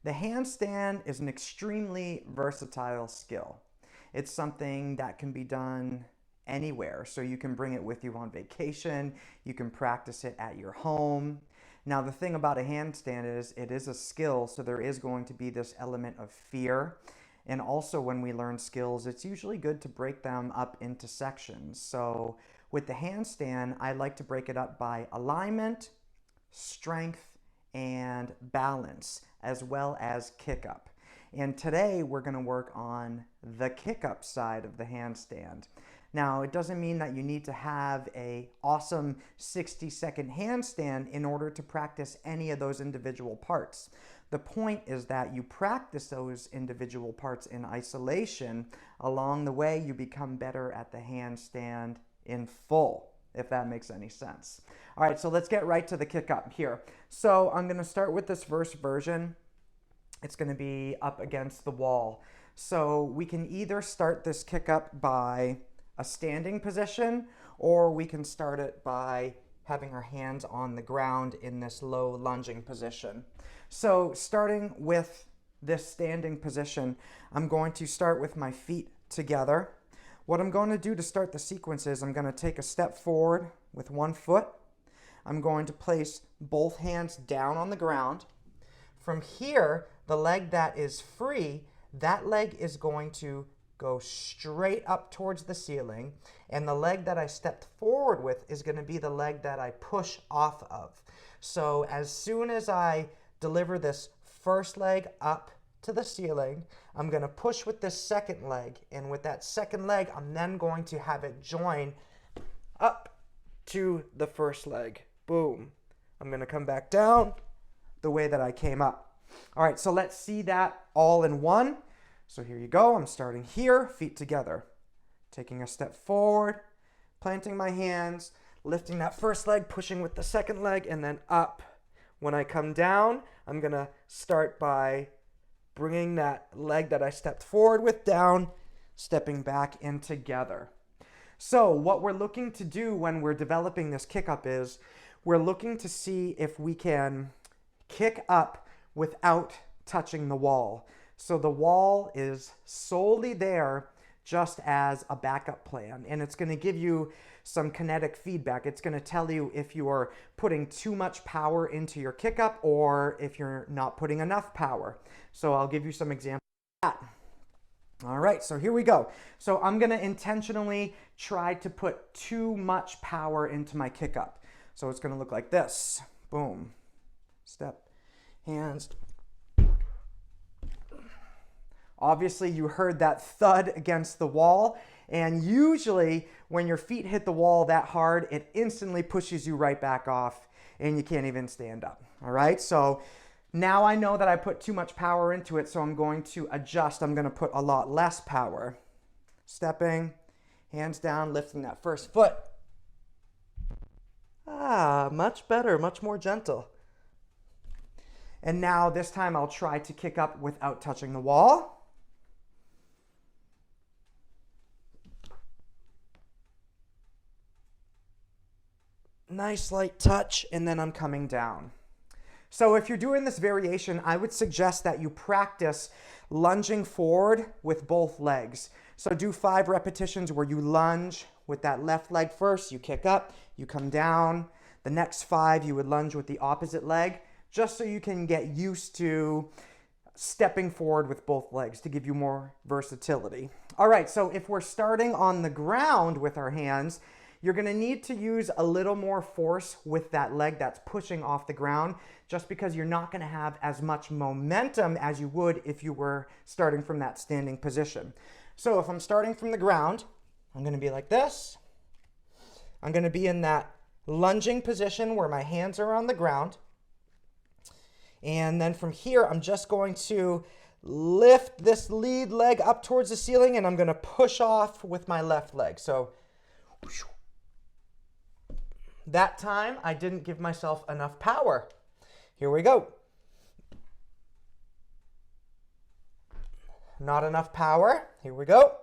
The handstand is an extremely versatile skill. It's something that can be done anywhere. So you can bring it with you on vacation, you can practice it at your home. Now, the thing about a handstand is it is a skill, so there is going to be this element of fear. And also, when we learn skills, it's usually good to break them up into sections. So, with the handstand, I like to break it up by alignment, strength, and balance, as well as kick up. And today we're going to work on the kick up side of the handstand. Now, it doesn't mean that you need to have a awesome 60-second handstand in order to practice any of those individual parts. The point is that you practice those individual parts in isolation. Along the way, you become better at the handstand in full, if that makes any sense. All right, so let's get right to the kick up here. So I'm going to start with this first version. It's going to be up against the wall. So we can either start this kick up by a standing position, or we can start it by having our hands on the ground in this low lunging position. So starting with this standing position, I'm going to start with my feet together. What I'm going to do to start the sequence is I'm going to take a step forward with one foot. I'm going to place both hands down on the ground. From here, the leg that is free, that leg is going to go straight up towards the ceiling, and the leg that I stepped forward with is going to be the leg that I push off of. So as soon as I deliver this first leg up to the ceiling, I'm going to push with this second leg, and with that second leg, I'm then going to have it join up to the first leg. Boom. I'm going to come back down the way that I came up. All right, so let's see that all in one. So here you go. I'm starting here, feet together. Taking a step forward, planting my hands, lifting that first leg, pushing with the second leg, and then up. When I come down, I'm going to start by bringing that leg that I stepped forward with down, stepping back in together. So what we're looking to do when we're developing this kick up is we're looking to see if we can kick up without touching the wall. So the wall is solely there just as a backup plan, and it's going to give you some kinetic feedback. It's going to tell you if you are putting too much power into your kick up or if you're not putting enough power. So I'll give you some examples of that. All right, so here we go. So I'm going to intentionally try to put too much power into my kick up. So it's going to look like this. Boom. Step, hands. Obviously, you heard that thud against the wall, and usually when your feet hit the wall that hard, it instantly pushes you right back off, and you can't even stand up. All right, so now I know that I put too much power into it, so I'm going to adjust. I'm going to put a lot less power. Stepping, hands down, lifting that first foot. Much better, much more gentle. And now this time I'll try to kick up without touching the wall. Nice light touch, and then I'm coming down. So if you're doing this variation, I would suggest that you practice lunging forward with both legs. So do 5 repetitions where you lunge with that left leg first, you kick up, you come down. The next 5, you would lunge with the opposite leg, just so you can get used to stepping forward with both legs to give you more versatility. All right, so if we're starting on the ground with our hands, you're going to need to use a little more force with that leg that's pushing off the ground, just because you're not going to have as much momentum as you would if you were starting from that standing position. So if I'm starting from the ground, I'm going to be like this. I'm going to be in that lunging position where my hands are on the ground. And then from here, I'm just going to lift this lead leg up towards the ceiling, and I'm going to push off with my left leg. So that time, I didn't give myself enough power. Here we go. Not enough power. Here we go.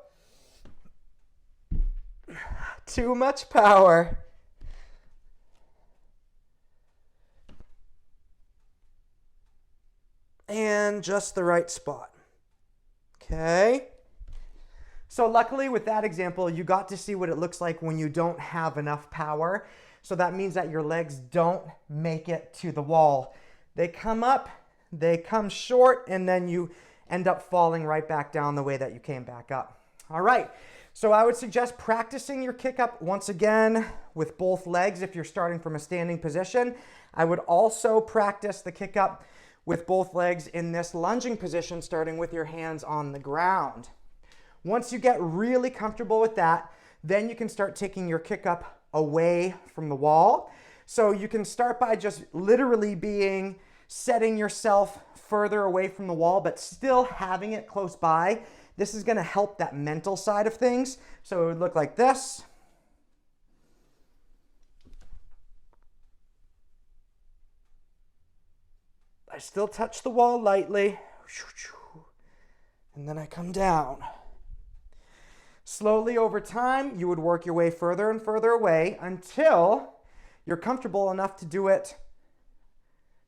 Too much power. and just the right spot. Okay. So luckily with that example, you got to see what it looks like when you don't have enough power. So that means that your legs don't make it to the wall. They come up, they come short, and then you end up falling right back down the way that you came back up. All right, so I would suggest practicing your kick up once again with both legs if you're starting from a standing position. I would also practice the kick up with both legs in this lunging position, starting with your hands on the ground. Once you get really comfortable with that, then you can start taking your kick up away from the wall. So you can start by just literally setting yourself further away from the wall, but still having it close by. This is gonna help that mental side of things. So it would look like this. I still touch the wall lightly, and then I come down. Slowly over time, you would work your way further and further away until you're comfortable enough to do it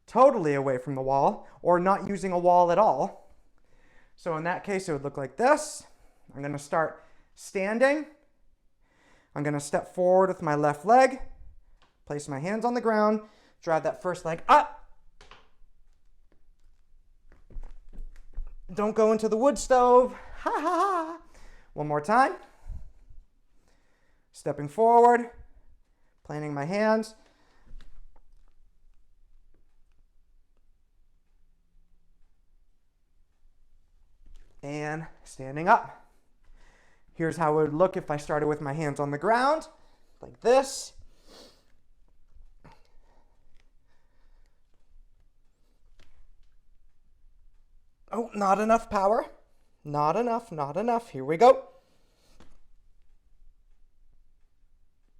totally away from the wall or not using a wall at all. So in that case, it would look like this. I'm going to start standing. I'm going to step forward with my left leg, place my hands on the ground, drive that first leg up. Don't go into the wood stove. Ha ha ha. One more time. Stepping forward, planting my hands. And standing up. Here's how it would look if I started with my hands on the ground, like this. Oh, not enough power. Not enough, not enough. Here we go.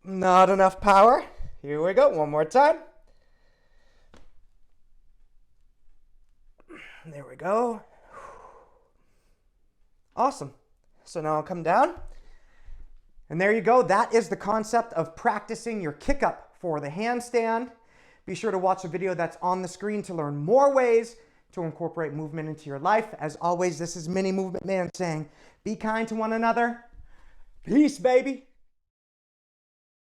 Not enough power. Here we go. One more time. There we go. Awesome. So now I'll come down. And there you go. That is the concept of practicing your kick up for the handstand. Be sure to watch the video that's on the screen to learn more ways to incorporate movement into your life. As always, this is Mini Movement Man saying, be kind to one another. Peace, baby.